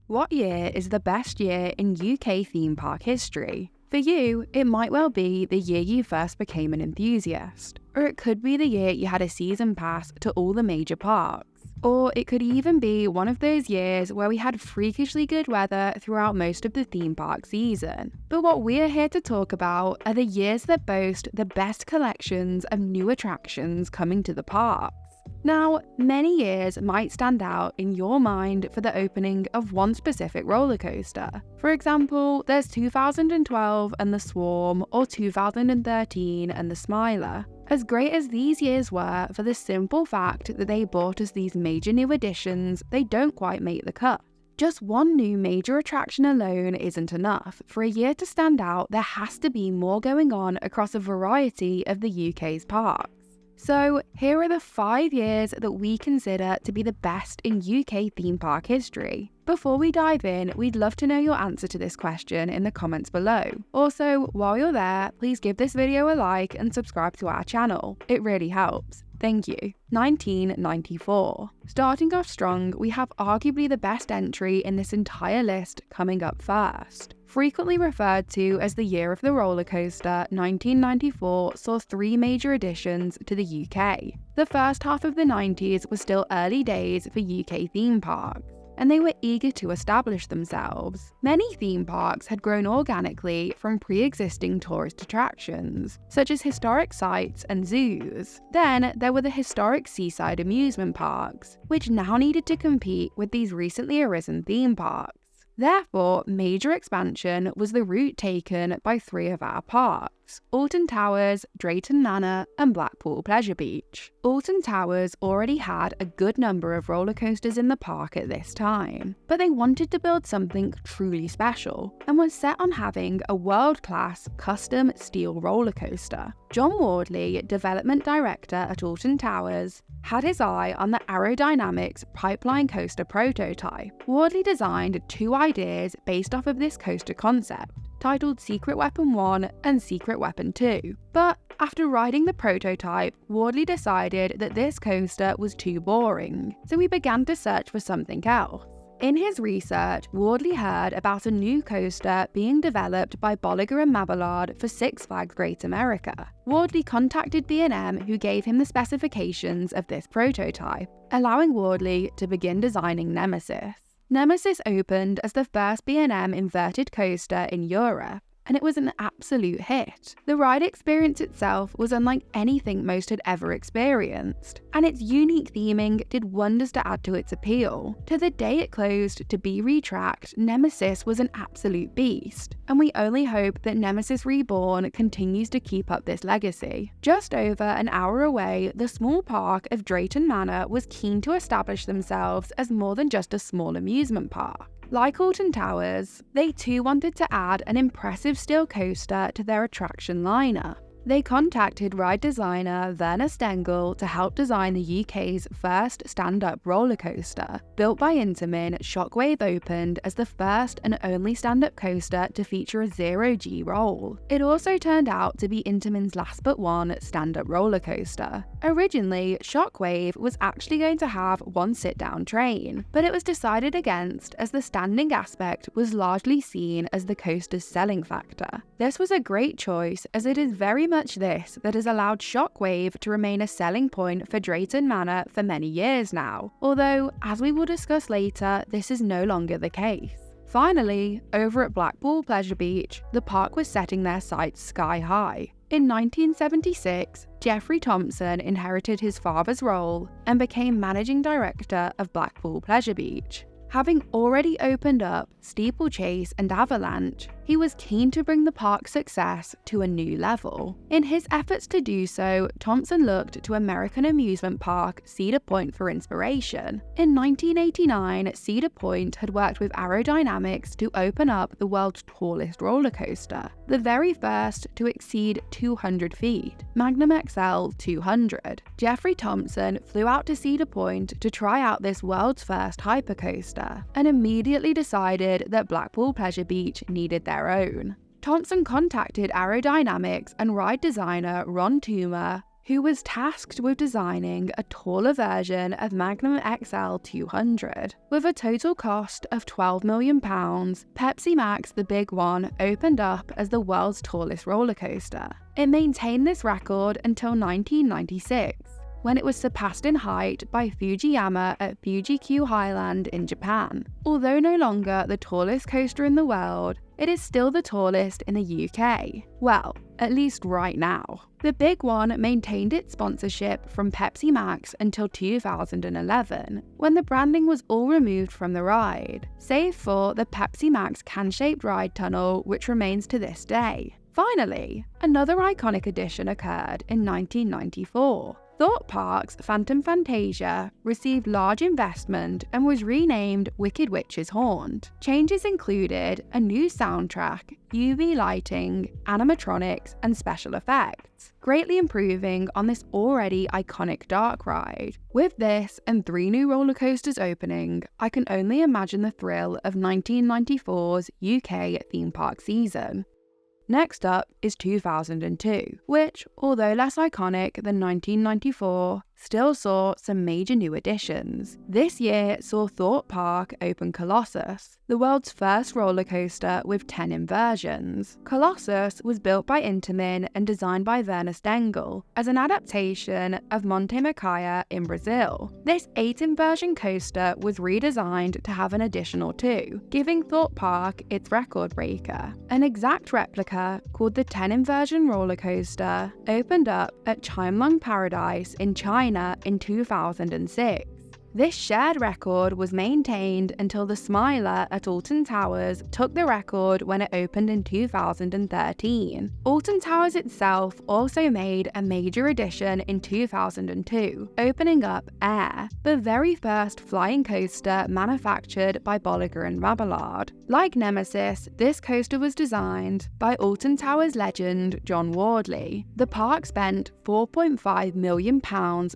What year is the best year in UK theme park history? For you, it might well be the year you first became an enthusiast, or it could be the year you had a season pass to all the major parks. Or it could even be one of those years where we had freakishly good weather throughout most of the theme park season. But what we're here to talk about are the years that boast the best collections of new attractions coming to the parks. Now, many years might stand out in your mind for the opening of one specific roller coaster. For example, there's 2012 and the Swarm, or 2013 and the Smiler. As great as these years were for the simple fact that they brought us these major new additions, they don't quite make the cut. Just one new major attraction alone isn't enough. For a year to stand out, there has to be more going on across a variety of the UK's parks. So, here are the 5 years that we consider to be the best in UK theme park history. Before we dive in, we'd love to know your answer to this question in the comments below. Also, while you're there, please give this video a like and subscribe to our channel. It really helps. Thank you. 1994. Starting off strong, we have arguably the best entry in this entire list coming up first. Frequently referred to as the year of the roller coaster, 1994 saw 3 major additions to the UK. The first half of the 90s was still early days for UK theme parks, and they were eager to establish themselves. Many theme parks had grown organically from pre-existing tourist attractions, such as historic sites and zoos. Then there were the historic seaside amusement parks, which now needed to compete with these recently arisen theme parks. Therefore, major expansion was the route taken by 3 of our parks: Alton Towers, Drayton Manor, and Blackpool Pleasure Beach. Alton Towers already had a good number of roller coasters in the park at this time, but they wanted to build something truly special and was set on having a world-class custom steel roller coaster. John Wardley, development director at Alton Towers, had his eye on the aerodynamics pipeline coaster prototype. Wardley designed 2 ideas based off of this coaster concept, titled Secret Weapon 1 and Secret Weapon 2. But after riding the prototype, Wardley decided that this coaster was too boring, so he began to search for something else. In his research, Wardley heard about a new coaster being developed by Bolliger & Mabillard for Six Flags Great America. Wardley contacted B&M, who gave him the specifications of this prototype, allowing Wardley to begin designing Nemesis. Nemesis opened as the first B&M inverted coaster in Europe, and it was an absolute hit. The ride experience itself was unlike anything most had ever experienced, and its unique theming did wonders to add to its appeal. To the day it closed to be retracked, Nemesis was an absolute beast, and we only hope that Nemesis Reborn continues to keep up this legacy. Just over an hour away, the small park of Drayton Manor was keen to establish themselves as more than just a small amusement park. Like Alton Towers, they too wanted to add an impressive steel coaster to their attraction lineup. They contacted ride designer Werner Stengel to help design the UK's first stand-up roller coaster. Built by Intamin, Shockwave opened as the first and only stand-up coaster to feature a 0G roll. It also turned out to be Intamin's last but one stand-up roller coaster. Originally, Shockwave was actually going to have one sit-down train, but it was decided against as the standing aspect was largely seen as the coaster's selling factor. This was a great choice, as it is very much this that has allowed Shockwave to remain a selling point for Drayton Manor for many years now, although, as we will discuss later, this is no longer the case. Finally, over at Blackpool Pleasure Beach, the park was setting their sights sky high. In 1976, Geoffrey Thompson inherited his father's role and became managing director of Blackpool Pleasure Beach. Having already opened up Steeplechase and Avalanche, he was keen to bring the park's success to a new level. In his efforts to do so, Thompson looked to American amusement park Cedar Point for inspiration. In 1989, Cedar Point had worked with Aerodynamics to open up the world's tallest roller coaster, the very first to exceed 200 feet, Magnum XL 200. Geoffrey Thompson flew out to Cedar Point to try out this world's first hypercoaster, and immediately decided that Blackpool Pleasure Beach needed their own. Thompson contacted Aerodynamics and ride designer Ron Toomer, who was tasked with designing a taller version of Magnum XL 200. With a total cost of £12 million, Pepsi Max The Big One opened up as the world's tallest roller coaster. It maintained this record until 1996, when it was surpassed in height by Fujiyama at Fuji-Q Highland in Japan. Although no longer the tallest coaster in the world, it is still the tallest in the UK. Well, at least right now. The Big One maintained its sponsorship from Pepsi Max until 2011, when the branding was all removed from the ride, save for the Pepsi Max can-shaped ride tunnel, which remains to this day. Finally, another iconic addition occurred in 1994. Thorpe Park's Phantom Fantasia received large investment and was renamed Wicked Witch's Haunt. Changes included a new soundtrack, UV lighting, animatronics, and special effects, greatly improving on this already iconic dark ride. With this and 3 new roller coasters opening, I can only imagine the thrill of 1994's UK theme park season. Next up is 2002, which, although less iconic than 1994, still saw some major new additions. This year saw Thorpe Park open Colossus, the world's first roller coaster with 10 inversions. Colossus was built by Intamin and designed by Werner Stengel as an adaptation of Monte Macaia in Brazil. This 8 inversion coaster was redesigned to have an additional 2, giving Thorpe Park its record breaker. An exact replica called the 10 inversion roller coaster opened up at Chimelong Paradise in China in 2006. This shared record was maintained until the Smiler at Alton Towers took the record when it opened in 2013. Alton Towers itself also made a major addition in 2002, opening up Air, the very first flying coaster manufactured by Bolliger & Rabillard. Like Nemesis, this coaster was designed by Alton Towers legend John Wardley. The park spent £4.5 million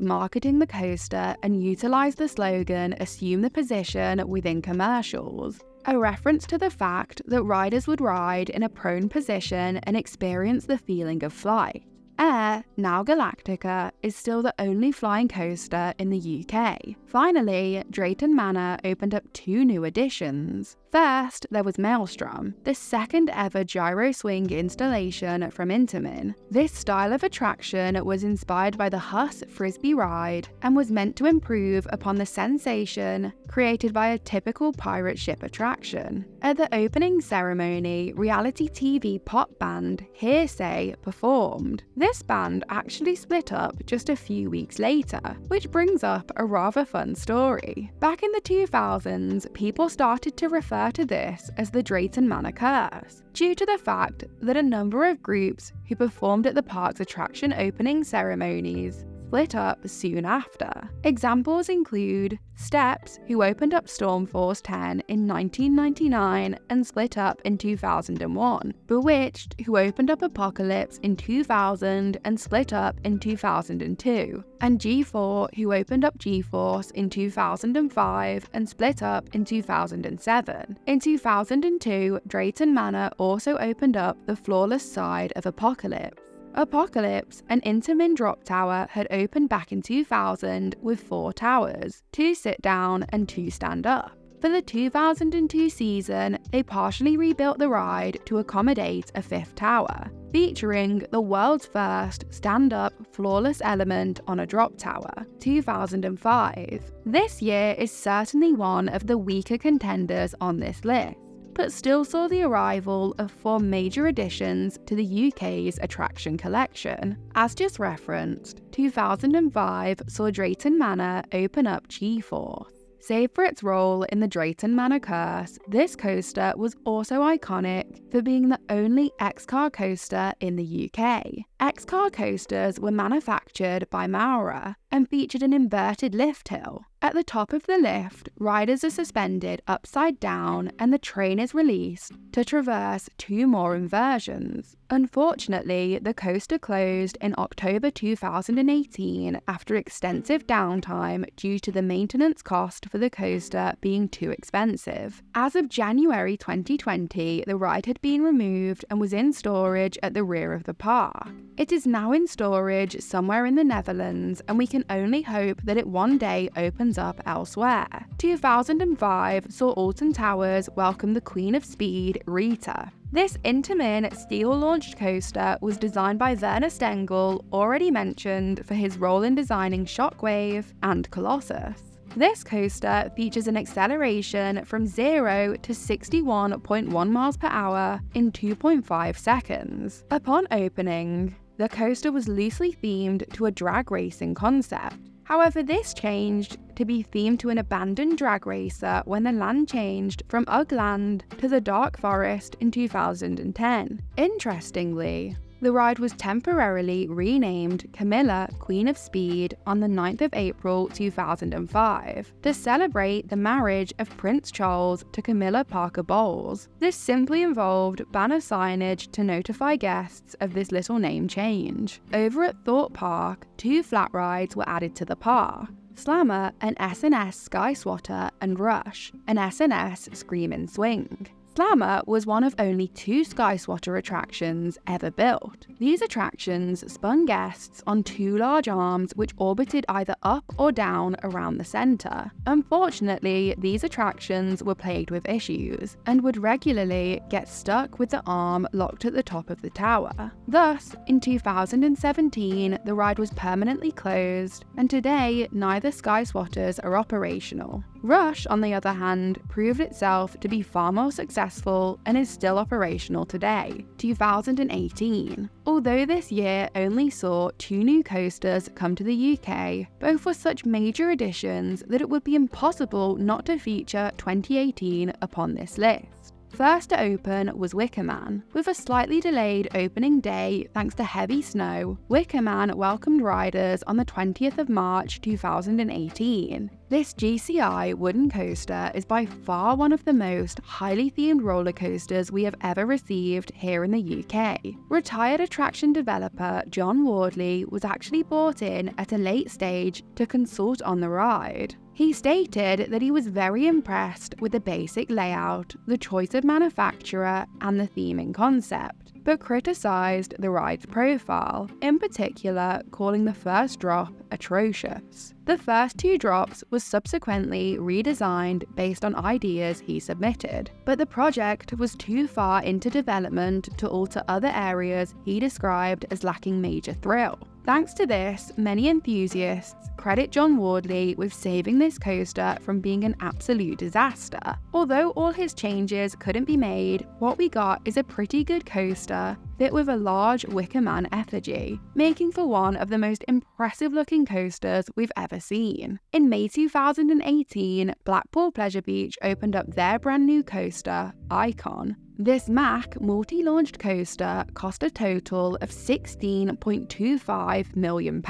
marketing the coaster and utilised the slogan "Assume the position" within commercials, a reference to the fact that riders would ride in a prone position and experience the feeling of flight. Air, now Galactica, is still the only flying coaster in the UK. Finally, Drayton Manor opened up 2 new additions. First, there was Maelstrom, the second ever gyro swing installation from Intamin. This style of attraction was inspired by the Huss Frisbee ride and was meant to improve upon the sensation created by a typical pirate ship attraction. At the opening ceremony, reality TV pop band Hearsay performed. This band actually split up just a few weeks later, which brings up a rather fun story. Back in the 2000s, people started to refer to this as the Drayton Manor Curse, due to the fact that a number of groups who performed at the park's attraction opening ceremonies split up soon after. Examples include Steps, who opened up Stormforce 10 in 1999 and split up in 2001, Bewitched, who opened up Apocalypse in 2000 and split up in 2002, and G4, who opened up G-Force in 2005 and split up in 2007. In 2002, Drayton Manor also opened up the flawless side of Apocalypse. Apocalypse, an Intamin drop tower, had opened back in 2000 with 4 towers, 2 sit down and 2 stand up. For the 2002 season, they partially rebuilt the ride to accommodate a 5th tower, featuring the world's first stand-up flawless element on a drop tower, 2005. This year is certainly one of the weaker contenders on this list, but still saw the arrival of 4 major additions to the UK's attraction collection. As just referenced, 2005 saw Drayton Manor open up G-Force. Save for its role in the Drayton Manor Curse, this coaster was also iconic for being the only X-Car coaster in the UK. X-Car coasters were manufactured by Maurer and featured an inverted lift hill. At the top of the lift, riders are suspended upside down and the train is released to traverse 2 more inversions. Unfortunately, the coaster closed in October 2018 after extensive downtime due to the maintenance cost for the coaster being too expensive. As of January 2020, the ride had been removed and was in storage at the rear of the park. It is now in storage somewhere in the Netherlands, and we can only hope that it one day opens up elsewhere. 2005 saw Alton Towers welcome the Queen of Speed, Rita. This Intamin steel-launched coaster was designed by Werner Stengel, already mentioned for his role in designing Shockwave and Colossus. This coaster features an acceleration from 0 to 61.1 miles per hour in 2.5 seconds. Upon opening, the coaster was loosely themed to a drag racing concept. However, this changed to be themed to an abandoned drag racer when the land changed from Ugland to the Dark Forest in 2010. Interestingly, the ride was temporarily renamed Camilla, Queen of Speed on the 9th of April 2005 to celebrate the marriage of Prince Charles to Camilla Parker Bowles. This simply involved banner signage to notify guests of this little name change. Over at Thorpe Park, 2 flat rides were added to the park. Slammer, an S&S Sky Swatter, and Rush, an S&S Scream and Swing. Slammer was one of only 2 Sky Swatter attractions ever built. These attractions spun guests on 2 large arms which orbited either up or down around the centre. Unfortunately, these attractions were plagued with issues and would regularly get stuck with the arm locked at the top of the tower. Thus, in 2017, the ride was permanently closed, and today neither Sky Swatters are operational. Rush, on the other hand, proved itself to be far more successful and is still operational today, 2018. Although this year only saw 2 new coasters come to the UK, both were such major additions that it would be impossible not to feature 2018 upon this list. First to open was Wicker Man. With a slightly delayed opening day thanks to heavy snow, Wicker Man welcomed riders on the 20th of March 2018. This GCI wooden coaster is by far one of the most highly themed roller coasters we have ever received here in the UK. Retired attraction developer John Wardley was actually brought in at a late stage to consult on the ride. He stated that he was very impressed with the basic layout, the choice of manufacturer, and the theming concept, but criticised the ride's profile, in particular calling the first drop atrocious. The first 2 drops were subsequently redesigned based on ideas he submitted, but the project was too far into development to alter other areas he described as lacking major thrill. Thanks to this, many enthusiasts credit John Wardley with saving this coaster from being an absolute disaster. Although all his changes couldn't be made, what we got is a pretty good coaster fit with a large Wicker Man effigy, making for one of the most impressive looking coasters we've ever seen. In May 2018, Blackpool Pleasure Beach opened up their brand new coaster, Icon. This MAC multi-launched coaster cost a total of £16.25 million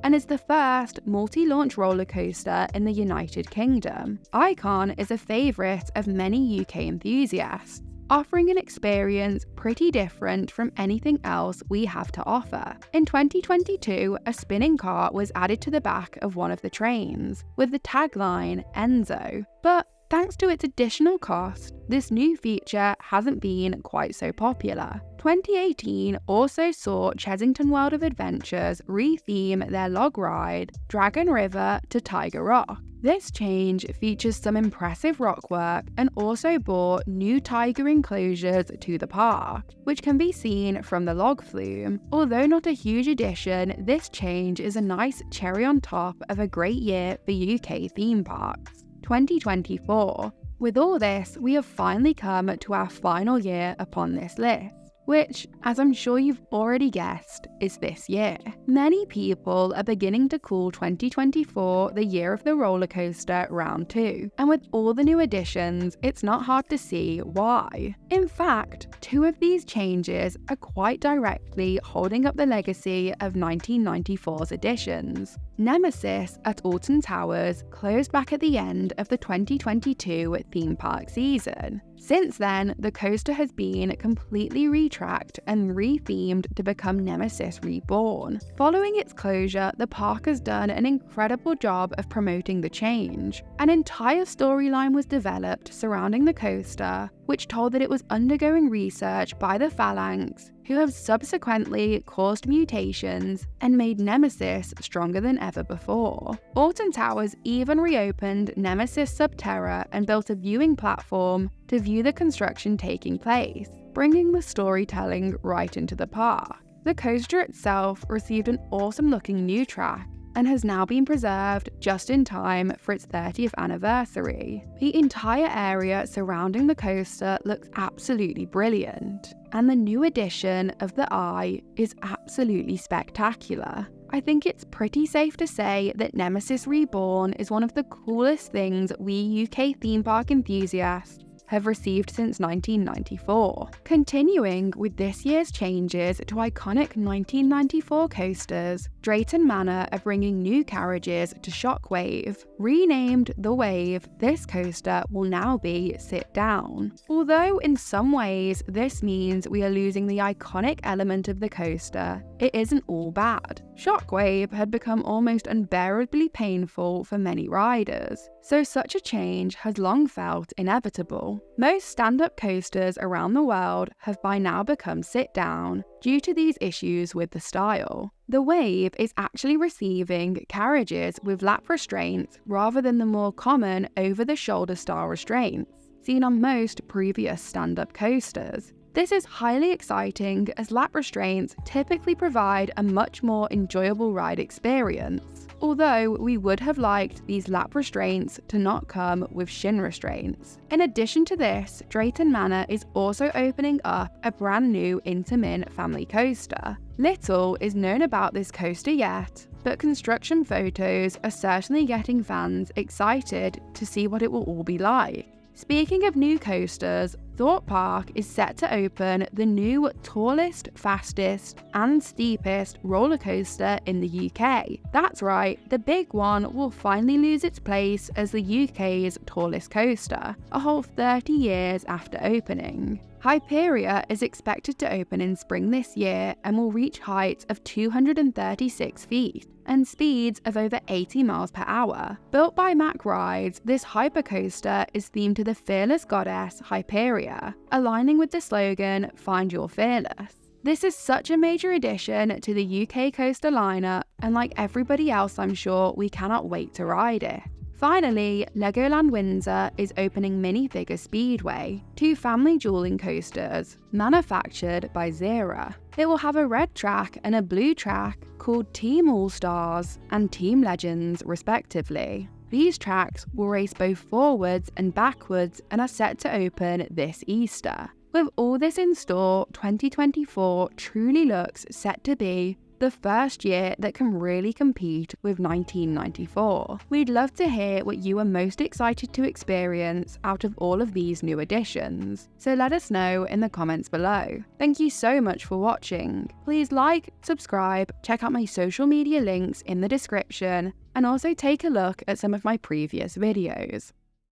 and is the first multi-launch roller coaster in the United Kingdom. Icon is a favourite of many UK enthusiasts, offering an experience pretty different from anything else we have to offer. In 2022, a spinning cart was added to the back of one of the trains, with the tagline Enzo. But thanks to its additional cost, this new feature hasn't been quite so popular. 2018 also saw Chessington World of Adventures re-theme their log ride, Dragon River, to Tiger Rock. This change features some impressive rock work and also brought new tiger enclosures to the park, which can be seen from the log flume. Although not a huge addition, this change is a nice cherry on top of a great year for UK theme parks. 2024. With all this, we have finally come to our final year upon this list, which, as I'm sure you've already guessed, is this year. Many people are beginning to call 2024 the year of the roller coaster round 2, and with all the new additions, it's not hard to see why. In fact, 2 of these changes are quite directly holding up the legacy of 1994's additions. Nemesis at Alton Towers closed back at the end of the 2022 theme park season. Since then, the coaster has been completely retracked and rethemed to become Nemesis Reborn. Following its closure, the park has done an incredible job of promoting the change. An entire storyline was developed surrounding the coaster, which told that it was undergoing research by the Phalanx, who have subsequently caused mutations and made Nemesis stronger than ever before. Alton Towers even reopened Nemesis Subterra and built a viewing platform to view the construction taking place, bringing the storytelling right into the park. The coaster itself received an awesome-looking new track and has now been preserved just in time for its 30th anniversary. The entire area surrounding the coaster looks absolutely brilliant, and the new addition of the Eye is absolutely spectacular. I think it's pretty safe to say that Nemesis Reborn is one of the coolest things we UK theme park enthusiasts have received since 1994. Continuing with this year's changes to iconic 1994 coasters, Drayton Manor are bringing new carriages to Shockwave. Renamed The Wave, this coaster will now be sit down. Although in some ways this means we are losing the iconic element of the coaster, it isn't all bad. Shockwave had become almost unbearably painful for many riders, so such a change has long felt inevitable. Most stand-up coasters around the world have by now become sit-down due to these issues with the style. The Wave is actually receiving carriages with lap restraints rather than the more common over-the-shoulder style restraints seen on most previous stand-up coasters. This is highly exciting as lap restraints typically provide a much more enjoyable ride experience, although we would have liked these lap restraints to not come with shin restraints. In addition to this, Drayton Manor is also opening up a brand new Intamin family coaster. Little is known about this coaster yet, but construction photos are certainly getting fans excited to see what it will all be like. Speaking of new coasters, Thorpe Park is set to open the new tallest, fastest, and steepest roller coaster in the UK. That's right, the big one will finally lose its place as the UK's tallest coaster, a whole 30 years after opening. Hyperia is expected to open in spring this year and will reach heights of 236 feet and speeds of over 80 miles per hour. Built by Mack Rides, this hypercoaster is themed to the fearless goddess Hyperia, aligning with the slogan, "Find Your Fearless." This is such a major addition to the UK coaster lineup, and like everybody else I'm sure, we cannot wait to ride it. Finally, Legoland Windsor is opening Minifigure Speedway, two family dueling coasters, manufactured by Zera. It will have a red track and a blue track called Team All-Stars and Team Legends respectively. These tracks will race both forwards and backwards and are set to open this Easter. With all this in store, 2024 truly looks set to be the first year that can really compete with 1994. We'd love to hear what you are most excited to experience out of all of these new additions, so let us know in the comments below. Thank you so much for watching. Please like, subscribe, check out my social media links in the description, and also take a look at some of my previous videos.